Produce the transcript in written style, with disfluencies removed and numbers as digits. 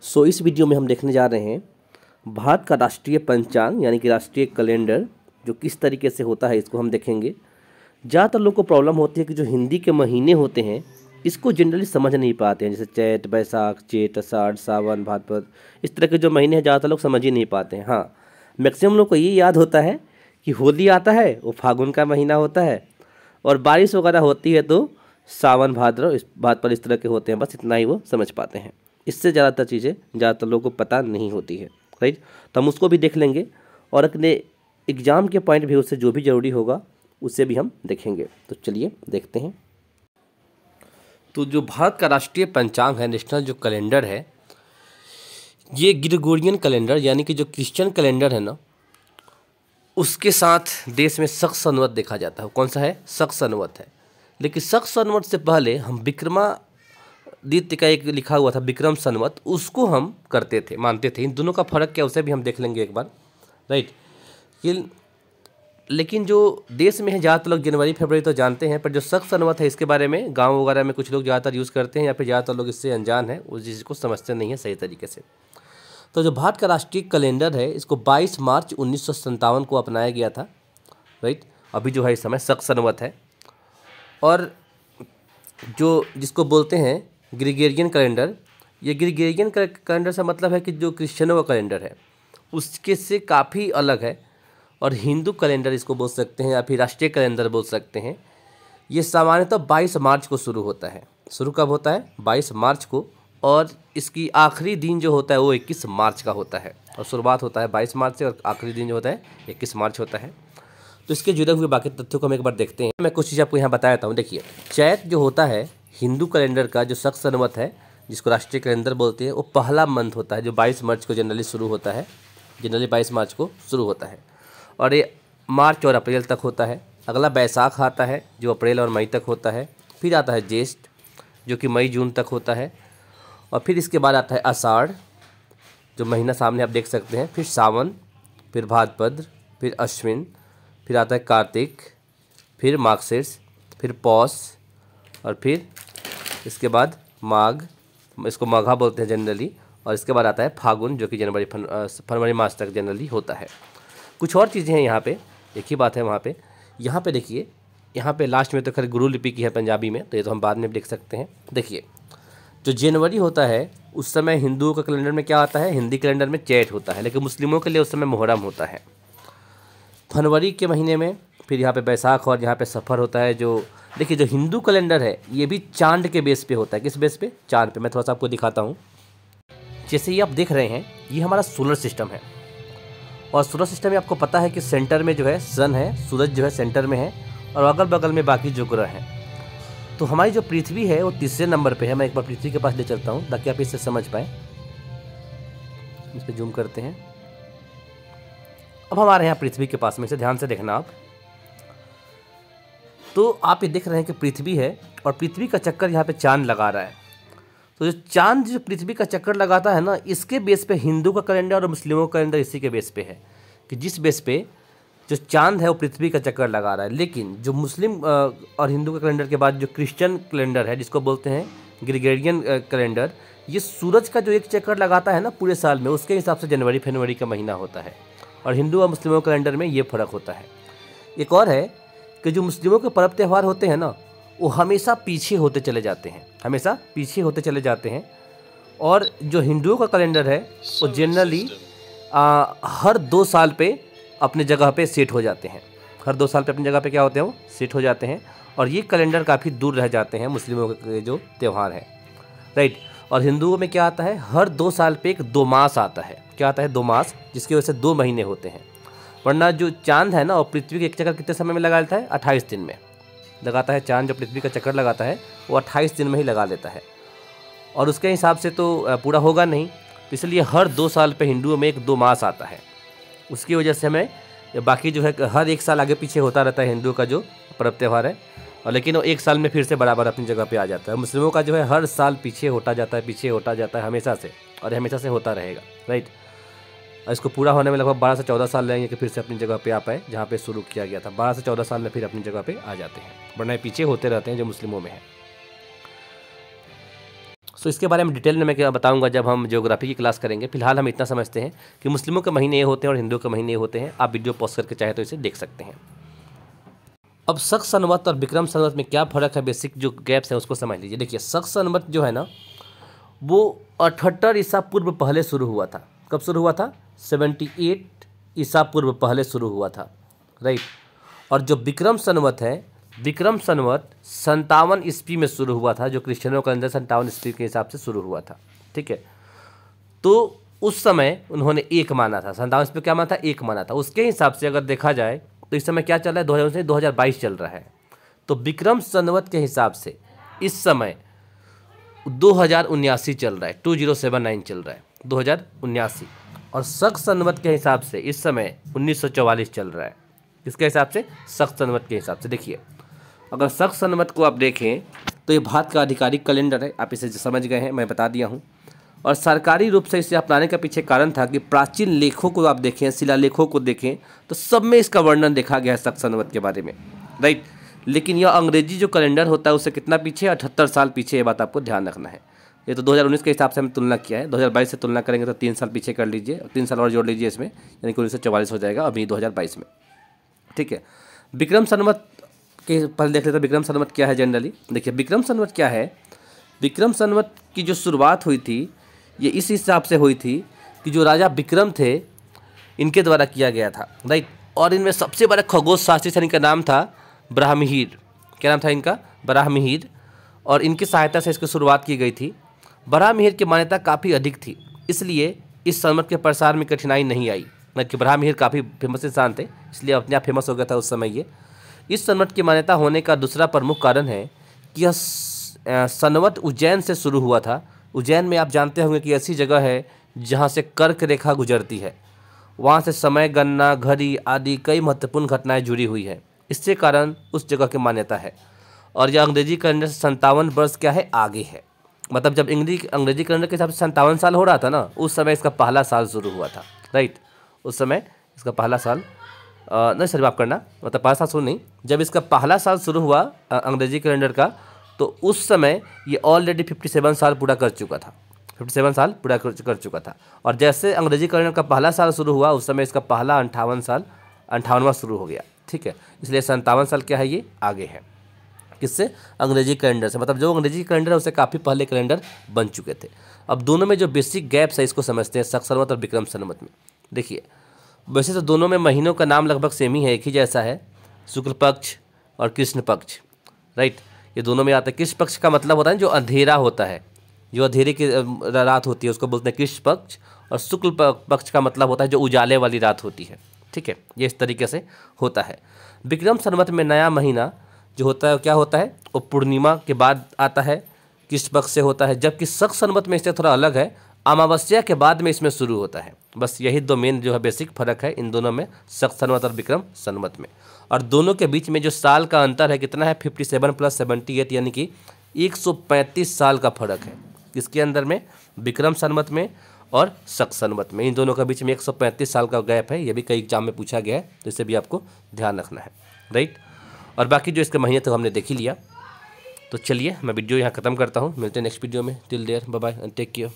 इस वीडियो में हम देखने जा रहे हैं भारत का राष्ट्रीय पंचांग यानी कि राष्ट्रीय कैलेंडर जो किस तरीके से होता है, इसको हम देखेंगे। ज़्यादातर लोग को प्रॉब्लम होती है कि जो हिंदी के महीने होते हैं इसको जनरली समझ नहीं पाते हैं, जैसे चैत, बैसाख, जेठ, आषाढ़, सावन, भाद्रपद, इस तरह के जो महीने हैं ज़्यादातर लोग समझ ही नहीं पाते हैं। हाँ, मैक्सिमम लोग को ये याद होता है कि होली आता है वो फागुन का महीना होता है, और बारिश वगैरह होती है तो सावन, भाद्रपद इस तरह के होते हैं, बस इतना ही वो समझ पाते हैं। इससे ज़्यादातर चीज़ें ज़्यादातर लोगों को पता नहीं होती है, राइट। तो हम उसको भी देख लेंगे और अपने एग्ज़ाम के पॉइंट व्यू से जो भी ज़रूरी होगा उसे भी हम देखेंगे। तो चलिए देखते हैं। तो जो भारत का राष्ट्रीय पंचांग है, नेशनल जो कैलेंडर है, ये ग्रेगोरियन कैलेंडर यानी कि जो क्रिश्चियन कैलेंडर है ना, उसके साथ देश में शक संवत देखा जाता है। कौन सा है? शक संवत है। लेकिन शक संवत से पहले हम विक्रमादित्य का एक लिखा हुआ था विक्रम संवत, उसको हम करते थे, मानते थे। इन दोनों का फर्क क्या उसे भी हम देख लेंगे एक बार, राइट। लेकिन जो देश में है ज़्यादातर लोग जनवरी फरवरी तो जानते हैं, पर जो शक संवत है इसके बारे में गाँव वगैरह में कुछ लोग ज़्यादातर यूज़ करते हैं, या फिर ज़्यादातर लोग इससे अनजान है, उस चीज़ को समझते नहीं है सही तरीके से। तो जो भारत का राष्ट्रीय कैलेंडर है इसको 22 मार्च 1957 को अपनाया गया था, राइट। अभी जो है इस समय शक संवत है। और जो जिसको बोलते हैं ग्रेगोरियन कैलेंडर, ये ग्रेगोरियन कैलेंडर से मतलब है कि जो क्रिश्चियनों का कैलेंडर है उसके से काफ़ी अलग है। और हिंदू कैलेंडर इसको बोल सकते हैं या फिर राष्ट्रीय कैलेंडर बोल सकते हैं। ये सामान्यतः 22 मार्च को शुरू होता है। शुरू कब होता है? 22 मार्च को। और इसकी आखिरी दिन जो होता है वो 21 मार्च का होता है। और शुरुआत होता है 22 मार्च से और आखिरी दिन जो होता है 21 मार्च होता है। तो इसके जुड़े हुए बाकी तथ्यों को हम एक बार देखते हैं। मैं कुछ चीज़ आपको यहाँ बता देता हूँ। देखिए, चैत जो होता है हिंदू कैलेंडर का जो शक संवत है, जिसको राष्ट्रीय कैलेंडर बोलते हैं, वो पहला मंथ होता है जो 22 मार्च को जनरली शुरू होता है। जनरली 22 मार्च को शुरू होता है और ये मार्च और अप्रैल तक होता है। अगला बैसाख आता है जो अप्रैल और मई तक होता है। फिर आता है ज्येष्ठ जो कि मई जून तक होता है। और फिर इसके बाद आता है आषाढ़, जो महीना सामने आप देख सकते हैं। फिर सावन, फिर भाद्रपद, फिर अश्विन, फिर आता है कार्तिक, फिर मार्गशीर्ष, फिर पौष, और फिर इसके बाद माघ, इसको माघा बोलते हैं जनरली। और इसके बाद आता है फागुन जो कि फरवरी मार्च तक जनरली होता है। कुछ और चीज़ें हैं यहाँ पे, एक ही बात है वहाँ पे। यहाँ पे देखिए, यहाँ पे लास्ट में तो खैर गुरु लिपि की है पंजाबी में, तो ये तो हम बाद में देख सकते हैं। देखिए, जो जनवरी होता है उस समय हिंदुओं का कैलेंडर में क्या आता है? हिंदी कैलेंडर में चैत होता है, लेकिन मुस्लिमों के लिए उस समय मुहर्रम होता है फरवरी के महीने में। फिर यहाँ पे बैसाख और यहाँ पे सफ़र होता है। जो देखिए, जो हिंदू कैलेंडर है ये भी चांद के बेस पे होता है। किस बेस पे? चांद पे। मैं थोड़ा सा आपको दिखाता हूँ। जैसे ये आप देख रहे हैं, ये हमारा सोलर सिस्टम है। और सोलर सिस्टम में आपको पता है कि सेंटर में जो है सन है, सूरज जो है सेंटर में है, और अगल बगल में बाकी जो ग्रह हैं। तो हमारी जो पृथ्वी है वो तीसरे नंबर पे है। मैं एक बार पृथ्वी के पास ले चलता हूँ ताकि आप इससे समझ पाएँ। इस पर जूम करते हैं। अब हमारे यहाँ पृथ्वी के पास में, इसे ध्यान से देखना आप। तो आप ये देख रहे हैं कि पृथ्वी है और पृथ्वी का चक्कर यहाँ पे चांद लगा रहा है। तो जो चांद जो पृथ्वी का चक्कर लगाता है ना, इसके बेस पे हिंदू का कैलेंडर और मुस्लिमों का कैलेंडर इसी के बेस पे है कि जिस बेस पे जो चांद है वो पृथ्वी का चक्कर लगा रहा है। लेकिन जो मुस्लिम और हिंदू के कैलेंडर के बाद जो क्रिश्चियन कैलेंडर है, जिसको बोलते हैं ग्रेगोरियन कैलेंडर, ये सूरज का जो एक चक्कर लगाता है ना पूरे साल में, उसके हिसाब से जनवरी फरवरी का महीना होता है। और हिंदू और मुस्लिमों के कैलेंडर में ये फ़र्क होता है। एक और है कि जो मुस्लिमों के पर्व त्यौहार होते हैं ना, वो हमेशा पीछे होते चले जाते हैं, हमेशा पीछे होते चले जाते हैं। और जो हिंदुओं का कैलेंडर है वो जनरली हर 2 साल पे अपने जगह पे सेट हो जाते हैं। हर 2 साल पे अपनी जगह पे क्या होते हैं? वो सेट हो जाते हैं। और ये कैलेंडर काफ़ी दूर रह जाते हैं मुस्लिमों के जो त्यौहार है, राइट। और हिंदुओं में क्या आता है? हर 2 साल पे एक 2 मास आता है। क्या आता है? 2 मास, जिसकी वजह से 2 महीने होते हैं। वरना जो चांद है ना, और पृथ्वी के एक चक्कर कितने समय में लगा लेता है? 28 दिन में लगाता है। चांद जो पृथ्वी का चक्कर लगाता है वो 28 दिन में ही लगा लेता है। और उसके हिसाब से तो पूरा होगा नहीं, इसलिए हर 2 साल पे हिंदुओं में एक 2 मास आता है। उसकी वजह से हमें बाकी जो है हर 1 साल आगे पीछे होता रहता है हिंदुओं का जो पर्व त्यौहार है। और लेकिन वो 1 साल में फिर से बराबर अपनी जगह पे आ जाता है। मुस्लिमों का जो है हर साल पीछे होता जाता है, पीछे होता जाता है हमेशा से, और हमेशा से होता रहेगा, राइट। और इसको पूरा होने में लगभग 12 से 14 साल लगेंगे कि फिर से अपनी जगह पे आ पाए जहाँ पे शुरू किया गया था। 12 से 14 साल में फिर अपनी जगह पे आ जाते हैं, वरना पीछे होते रहते हैं जो मुस्लिमों में है। सो इसके बारे में डिटेल में मैं क्या बताऊंगा जब हम ज्योग्राफी की क्लास करेंगे। फिलहाल हम इतना समझते हैं कि मुस्लिमों के महीने ये होते हैं और हिंदुओं के महीने ये होते हैं। आप वीडियो पॉज करके चाहे तो इसे देख सकते हैं। अब शक संवत और विक्रम संवत में क्या फ़र्क है, बेसिक जो गैप्स हैं उसको समझ लीजिए। देखिए शक संवत जो है ना वो 78 ईसा पूर्व पहले शुरू हुआ था। कब शुरू हुआ था? 78 ईसा पूर्व पहले शुरू हुआ था, राइट। और जो विक्रम संवत है, विक्रम संवत 57 ईस्वी में शुरू हुआ था, जो क्रिश्चियनों के अंदर 57 ईस्वी के हिसाब से शुरू हुआ था, ठीक है। तो उस समय उन्होंने एक माना था, 57 ईस्वी क्या माना था? एक माना था। उसके हिसाब से अगर देखा जाए तो इस समय क्या चल रहा है? 2022 चल रहा है। तो विक्रम संवत के हिसाब से इस समय 2079 चल रहा है, 2079 चल रहा है, 2079। और शक संवत के हिसाब से इस समय 1944 चल रहा है। किसके हिसाब से? शक संवत के हिसाब से। देखिए अगर शक संवत को आप देखें तो ये भारत का आधिकारिक कैलेंडर है, आप इसे समझ गए हैं, मैं बता दिया हूँ। और सरकारी रूप से इसे अपनाने का पीछे कारण था कि प्राचीन लेखों को आप देखें, शिलालेखों को देखें तो सब में इसका वर्णन देखा गया है शक संवत के बारे में, राइट। लेकिन यह अंग्रेजी जो कैलेंडर होता है उससे कितना पीछे? 78 साल पीछे। ये बात आपको ध्यान रखना है। ये तो 2019 के हिसाब से हमने तुलना किया है, 2022 से तुलना करेंगे तो 3 साल पीछे कर लीजिए, 3 साल और जोड़ लीजिए इसमें, यानी कि 1944 हो जाएगा अभी 2022 में, ठीक है। विक्रम संवत के पहले देख लेते हैं विक्रम संवत क्या है जनरली। देखिए विक्रम संवत क्या है? विक्रम संवत की जो शुरुआत हुई थी ये इस हिसाब से हुई थी कि जो राजा विक्रम थे इनके द्वारा किया गया था, राइट। और इनमें सबसे बड़ा खगोल शास्त्री था, इनका नाम था ब्राह्महीर। क्या नाम था इनका? ब्राह्महीर। और इनकी सहायता से इसकी शुरुआत की गई थी। ब्राह्महीर की मान्यता काफ़ी अधिक थी, इसलिए इस संवत के प्रसार में कठिनाई नहीं आई। मतलब कि ब्राह्महीर काफ़ी फेमस इंसान थे, इसलिए अपने आप फेमस हो गया था उस समय ये। इस संवत की मान्यता होने का दूसरा प्रमुख कारण है कि यह संवत उज्जैन से शुरू हुआ था। उज्जैन में आप जानते होंगे कि ऐसी जगह है जहाँ से कर्क रेखा गुजरती है, वहाँ से समय गणना, घड़ी आदि कई महत्वपूर्ण घटनाएं जुड़ी हुई है। इससे कारण उस जगह की मान्यता है। और यह अंग्रेजी कैलेंडर से 57 वर्ष क्या है? आगे है। मतलब जब अंग्रेजी कैलेंडर के हिसाब से 57 साल हो रहा था ना, उस समय इसका पहला साल शुरू हुआ था, राइट। उस समय इसका पहला साल नहीं सर माफ़ करना, मतलब पहला साल शुरू नहीं, जब इसका पहला साल शुरू हुआ अंग्रेजी कैलेंडर का, तो उस समय ये ऑलरेडी 57 साल पूरा कर चुका था, 57 साल पूरा कर चुका था। और जैसे अंग्रेजी कैलेंडर का पहला साल शुरू हुआ उस समय इसका पहला 58वां शुरू हो गया, ठीक है। इसलिए 57 साल क्या है? ये आगे है। किससे? अंग्रेजी कैलेंडर से। मतलब जो अंग्रेजी कैलेंडर है उससे काफ़ी पहले कैलेंडर बन चुके थे। अब दोनों में जो बेसिक गैप्स है इसको समझते हैं, शक संवत और विक्रम संवत में। देखिए वैसे तो दोनों में महीनों का नाम लगभग सेम ही है, एक ही जैसा है, शुक्ल पक्ष और कृष्ण पक्ष, राइट। ये दोनों में आता है। कृष्ण पक्ष का मतलब होता है जो अंधेरा होता है, जो अंधेरे की रात होती है उसको बोलते हैं कृष्ण पक्ष। और शुक्ल पक्ष का मतलब होता है जो उजाले वाली रात होती है, ठीक है। ये इस तरीके से होता है। विक्रम संवत में नया महीना जो होता है क्या होता है? वो पूर्णिमा के बाद आता है, कृष्ण पक्ष से होता है। जबकि शक संवत में इससे थोड़ा अलग है, अमावस्या के बाद में इसमें शुरू होता है। बस यही दो मेन जो है बेसिक फ़र्क है इन दोनों में, शक संवत और विक्रम संवत में। और दोनों के बीच में जो साल का अंतर है कितना है? 57 + 78, यानी कि 135 साल का फर्क है। किसके अंदर में? विक्रम संवत में और शक संवत में। इन दोनों के बीच में 135 साल का गैप है। ये भी कई एग्जाम में पूछा गया है, तो इसे भी आपको ध्यान रखना है, राइट। और बाकी जो इसके महीने तो हमने देख ही लिया। तो चलिए मैं वीडियो यहाँ ख़त्म करता हूँ, मिलते हैं नेक्स्ट वीडियो में। Till there bye bye and take care.